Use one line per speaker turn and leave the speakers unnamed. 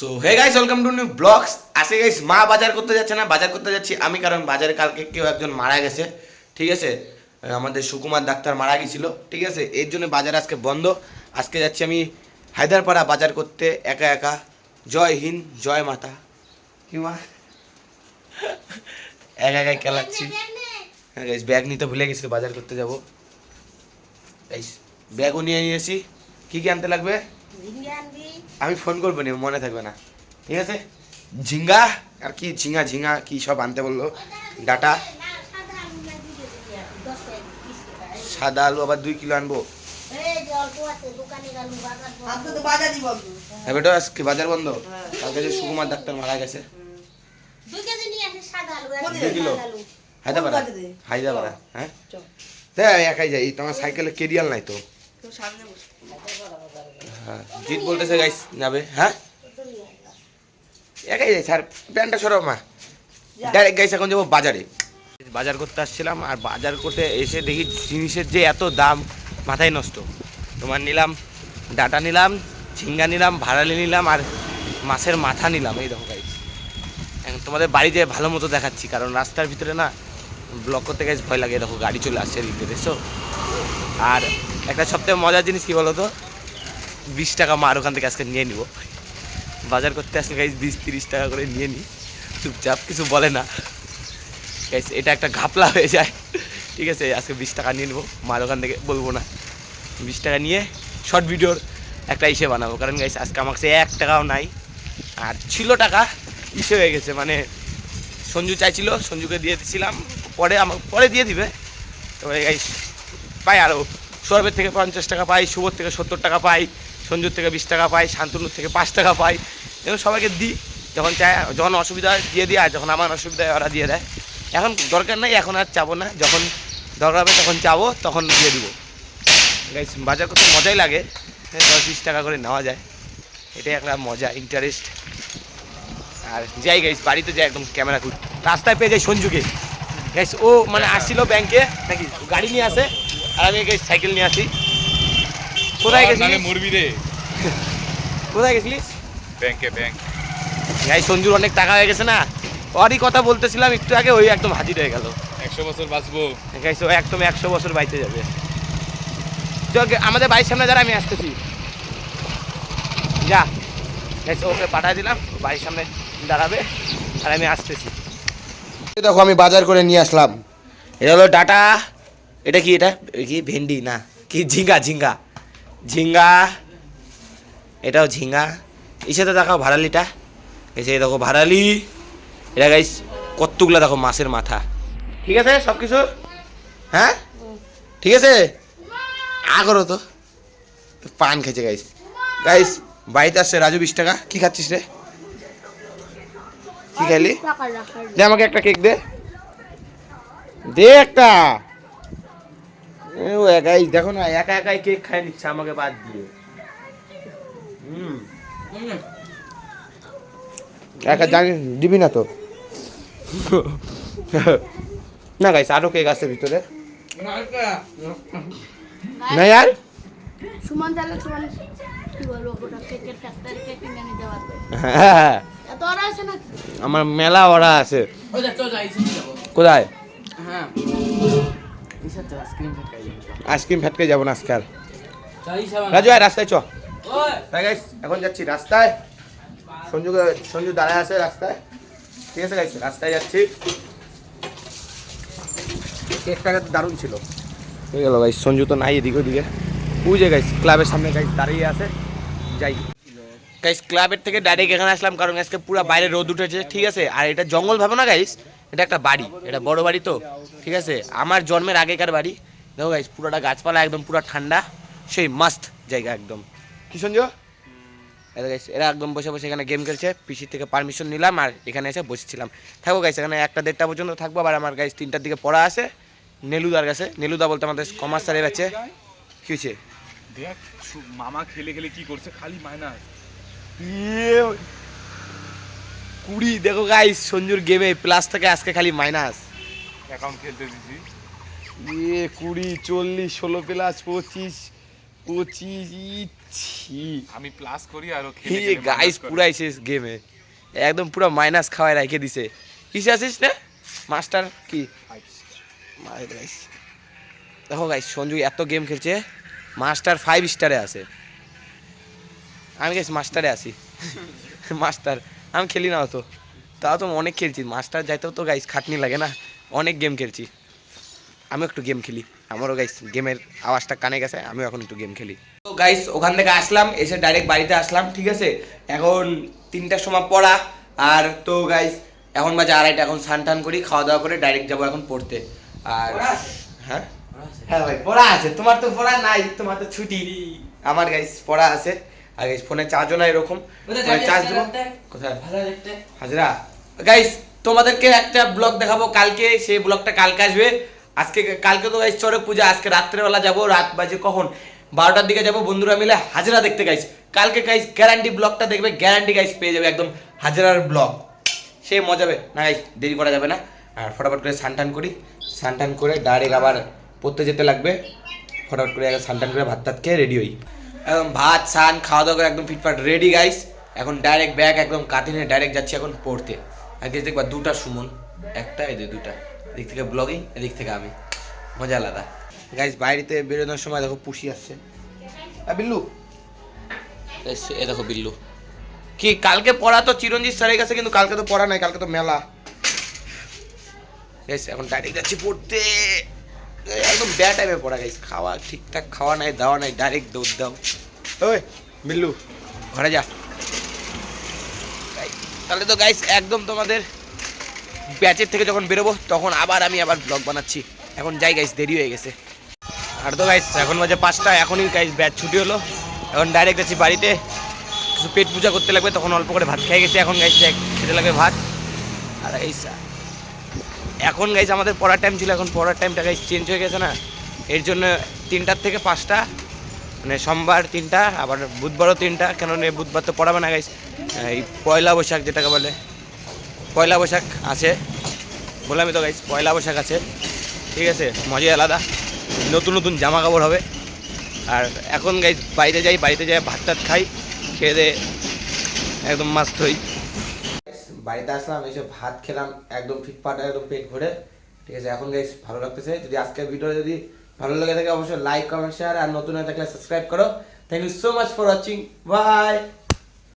So hey guys welcome to new vlogs. আজকে guys মা বাজার করতে যাচ্ছে না, বাজার করতে যাচ্ছি আমি, কারণ বাজারে কালকে কেউ একজন মারা গেছে। ঠিক আছে, আমাদের সুকুমার ডাক্তার মারা গেছিল। ঠিক আছে, এর জন্য বাজার আজকে বন্ধ। আজকে যাচ্ছি আমি হায়দ্রাপাড়া বাজার করতে একা একা। জয় হিন্দ, জয় মাতা। কি মা একা একাই খেলাচ্ছি। হ্যাঁ গাইস, ব্যাগ নিতে ভুলে গেছি, বাজার করতে যাব। গাইস ব্যাগও নিয়ে নিয়েছি। কি কি আনতে লাগবে আমি ফোন করবো নি, মনে থাকবে না। ঠিক আছে, ঝিঙ্গা আর কি, ঝিঙ্গা ঝিঙ্গা কি সব আনতে বললো। ডাটা, সাদা আলু আবার 2 কিলো আনবো। হ্যাঁ বেটা, আজকে বাজার বন্ধ। কালকে যে সুকুমার ডাক্তার মারা গেছে। 2 কিলো হায়দ্রাপাড়া, হায়দ্রাপাড়া। হ্যাঁ তাই একাই যাই, তোমার সাইকেলে কেরিয়াল নাই তো। হ্যাঁ জিৎ বলতেছে গাইস যাবে। হ্যাঁ একাই যাই স্যার, প্যান্টটা সরাও মা। ডাইরেক্ট গাইস এখন যাবো বাজারে। বাজার করতে আসছিলাম, আর বাজার করতে এসে দেখি জিনিসের যে এত দাম, মাথায় নষ্ট। তোমার নিলাম ডাটা, নিলাম ঝিঙ্গা, নিলাম ভাড়ালি, নিলাম আর মাছের মাথা নিলাম। এই দেখো গাইস, এখন তোমাদের বাড়িতে ভালো মতো দেখাচ্ছি, কারণ রাস্তার ভিতরে না ব্লক করতে গাইস ভয় লাগে। দেখো গাড়ি চলে আসছে এদিকে, দেখছো। আর একটা সবথেকে মজার জিনিস কি বলো তো, 20 টাকা মার ওখান থেকে আজকে নিয়ে নিব। বাজার করতে আসলে গাইস 20-30 টাকা করে নিয়ে নিই, চুপচাপ, কিছু বলে না গাইস। এটা একটা ঘাপলা হয়ে যায়। ঠিক আছে, আজকে 20 টাকা নিয়ে নেবো মার ওখান থেকে, বলবো না। 20 টাকা নিয়ে শর্ট ভিডিওর একটা ইসে বানাবো, কারণ গাইস আজকে আমার কাছে 1 টাকাও নাই। আর ছিল টাকা ইসে হয়ে গেছে, মানে সঞ্জু চাইছিল, সঞ্জুকে দিয়ে দিয়েছিলাম, পরে আমার পরে দিয়ে দিবে। তবে গাইস পাই আরও, সৌরভের থেকে 50 টাকা পাই, শুভর থেকে 70 টাকা পাই, সঞ্জুর থেকে 20 টাকা পাই, শান্তনুর থেকে 5 টাকা পাই। এবং সবাইকে দিই, যখন চায়, যখন অসুবিধা দিয়ে দিই, আর যখন আমার অসুবিধা হয় ওরা দিয়ে দেয়। এখন দরকার নেই, এখন আর চাবো না, যখন দরকার হবে তখন চাবো, তখন দিয়ে দিব। গাইস বাজার করতে মজাই লাগে, 10-20 টাকা করে নেওয়া যায়, এটাই একটা মজা, ইন্টারেস্ট। আর যাই গাইস, বাড়িতে যাই একদম ক্যামেরা করি, রাস্তায় পেয়ে যাই সঞ্জুকে। গাইস ও মানে আসছিল ব্যাংকে নাকি, গাড়ি নিয়ে আসে, আর আমি গাইস সাইকেল নিয়ে আসি। কোথায় গেছিলিস?
মরবি রে।
কোথায় গেছিলিস?
ব্যাংকে।
গাইস সঞ্জুর অনেক টাকা হয়ে গেছে না, ওরই কথা বলতেছিলাম একটু আগে, ওই একদম হাজির হয়ে গেল।
100 বছর বাঁচবো।
গাইস ও একদম 100 বছর বাইতে যাবে। তো আমাদের বাড়ির সামনে যারা, আমি আসতেছি, যা গাইস ওকে পাঠিয়ে দিলাম, বাড়ির সামনে দাঁড়াবে, আর আমি আসতেছি। দেখো আমি বাজার করে নিয়ে আসলাম। এটা হলো ডাটা, এটা কি, এটা কি ভেন্ডি না কি, ঝিঙ্গা ঝিঙ্গা ঝিঙ্গা, এটাও ঝিঙ্গা। এই সাথে দেখাও ভাড়ালিটা, এসে দেখো ভাড়ালি। এটা গাইস কতগুলো দেখো মাছের মাথা। ঠিক আছে সব কিছু, হ্যাঁ ঠিক আছে। করো তো, পান খেয়েছে গাইস। গাইস বাড়িতে আসছে রাজু, 20 টাকা। কি খাচ্ছিস রে, কি খাইলি? দে আমাকে একটা কেক দে, দে একটা। ও গাইস দেখো না, একা একাই কেক খাই নিচ্ছে আমাকে বাদ দিয়ে। একা জানি দিবি না তো। না গাইস আরো কেক আছে ভিতরে, না यार
সুমন তাহলে সুমন কি বলবো, ওটা কেকের ফ্যাক্টরি কেক কিনে নিতে পারবে।
হ্যাঁ
এত অর্ডার আছে না?
আমার মেলা ওরা আছে। কোথায়?
হ্যাঁ
আইসক্রিম ফ্যাক্টরি যাবো না আজকাল। রাজু আয় রাস্তায় চ। তাই গাইস এখন যাচ্ছি রাস্তায়, সঞ্জু দাঁড়ায় আছে রাস্তায়। ঠিক আছে গাইস, রাস্তায় যাচ্ছি। কেকটা দারুণ ছিল। হয়ে গেল গাইস, সঞ্জু তো নাই এদিকে ওদিকে, ওই যে গাইস ক্লাবের সামনে গাইস দাঁড়িয়ে আছে। যাই গাইস, ক্লাবের থেকে ডাইরেক্ট এখানে আসলাম, কারণ আজকে পুরো বাইরে রোদ উঠেছে। ঠিক আছে, আর এটা জঙ্গল ভাবো না গাইস, এটা একটা বাড়ি, এটা বড় বাড়ি তো। ঠিক আছে, আমার জন্মের আগেকার বাড়ি। দেখো গাইস পুরোটা গাছপালা, একদম পুরো ঠান্ডা, সেই মাস্ত জায়গা একদম। কি সঞ্জু, এটা গাইস এরা একদম বসে বসে এখানে গেম খেলছে। পিসির থেকে পারমিশন নিলাম, আর এখানে এসে বসেছিলাম। থাকবো গাইস এখানে 1টা-1:30 পর্যন্ত থাকবো। আবার আমার গাইস 3টার দিকে পড়া আছে নেলুদার কাছে। নেলুদা বলতে আমাদের কমার্স স্যারের বাচ্চা। কি হয়েছে
দেখ মামা খেলে কি করছে, খালি মাইনাস
20। দেখো গাইস সঞ্জুর গেমে প্লাস থেকে আজকে খালি মাইনাস।
অ্যাকাউন্ট খেলতে দিছি
20, 40, 16 প্লাস 25, 25 ছি
আমি প্লাস করি আর ও
হি গাইস পুরাইছে গেমে একদম পুরো মাইনাস খাওয়ায় রেখে দিছে কিসে আছিস না মাস্টার কি গাইস দেখো গাইস সঞ্জু এত গেম খেলছে মাস্টার 5 স্টারে আছে আমি গাইস মাস্টারে আছি মাস্টার আমি খেলি না অত তাও তো অনেক খেলছি মাস্টার যাইতেও তো গাইস খাটনি লাগে না অনেক গেম খেলছি আমি একটু গেম খেলি আমারও গাইস গেমের আওয়াজটা কানে গেছে আমিও এখন একটু গেম খেলি তো গাইস ওখান থেকে আসলাম এসে ডাইরেক্ট বাড়িতে আসলাম ঠিক আছে এখন 3টার সময় পড়া আর তো গাইস এখন বাজে 2:30 এখন স্নান টান করি খাওয়া দাওয়া করে ডাইরেক্ট যাবো এখন পড়তে আর হ্যাঁ হ্যাঁ ভাই পড়া আছে তোমার তো পড়া নাই তোমার তো ছুটি আমার গাইস পড়া আছে আর গাইস ফোনে চার্জও নাই এরকম চার্জ দেবো কোথায় হাজরা গাইস তোমাদেরকে একটা ব্লগ দেখাবো কালকে সেই ব্লগটা কালকে আসবে কালকে তো গাইস চড়ক পূজা আজকে রাত্রেবেলা যাবো রাত বাজে কখন 12টার দিকে যাবো বন্ধুরা মিলে হাজরা দেখতে গাইস কালকে গাইস গ্যারান্টি ব্লগটা দেখবে গ্যারান্টি গাইস পেয়ে যাবে একদম হাজরার ব্লগ সে মজা হবে না গাইস দেরি করা যাবে না আর ফটাফট করে স্নান করি স্নান করে ডাইরেক্ট আবার পড়তে যেতে লাগবে ফটাফট করে স্নান করে ভাত টাত খেয়ে রেডি হই একদম ভাত স্নান খাওয়া দাওয়া করে একদম ফিটফাট রেডি গাইস এখন ডাইরেক্ট ব্যাগ একদম কাঁধে নিয়ে ডাইরেক্ট যাচ্ছি এখন পড়তে আগে দেখবা 2টা সুমন একটা এই 2টা এদিক থেকে ব্লগিং এদিক থেকে আমি মজা আলাদা গাইস বাইরেতে বেরোনোর সময় দেখো পুষি আসছে বিল্লু এ দেখো বিল্লু কি কালকে পড়া তো চিরঞ্জিত স্যারের কাছে কিন্তু কালকে তো পড়া নাই কালকে তো মেলা গাইস এখন ডাইরেক্ট যাচ্ছি পড়তে একদম ব্যাড টাইমে পড়া গাইস খাওয়া ঠিকঠাক খাওয়া নাই দাওয়া নাই ডাইরেক্ট দৌড় দাও ওই বিল্লু ঘরে যা তাহলে তো গাইস একদম তোমাদের ব্যাচের থেকে যখন বেরোবো তখন আবার ব্লগ বানাচ্ছি এখন যাই গাইস দেরি হয়ে গেছে আর তো গাইস এখন বাজে 5টা এখনই গাইস ব্যাচ ছুটি হলো এখন ডাইরেক্ট যাচ্ছি বাড়িতে কিছু পেট পূজা করতে লাগবে তখন অল্প করে ভাত খেয়ে গেছি এখন গাইস খেতে লাগবে ভাত আর এই এখন গাইস আমাদের পড়ার টাইম ছিল এখন পড়ার টাইমটা গাইস চেঞ্জ হয়ে গেছে না এর জন্য 3টার থেকে 5টা মানে সোমবার 3টা আবার বুধবারও 3টা কেন বুধবার তো পড়াবে না গাইস এই পয়লা বৈশাখ যেটাকে বলে পয়লা বৈশাখ আছে বললাম তো গাইস পয়লা বৈশাখ আছে ঠিক আছে মজাই আলাদা নতুন নতুন জামা কাপড় হবে আর এখন গাইস বাড়িতে যাই ভাত টাত খাই খেয়ে দিয়ে একদম মাস্ত হই বাড়িতে আসলাম এসে ভাত খেলাম একদম ফিটফাট একদম পেট ভরে ঠিক আছে এখন গাইস ভালো লাগতেছে যদি আজকের ভিডিও যদি ভালো লাগে থাকে অবশ্যই লাইক কমেন্ট শেয়ার আর নতুন হয়ে থাকলে সাবস্ক্রাইব করো thank you so much for watching by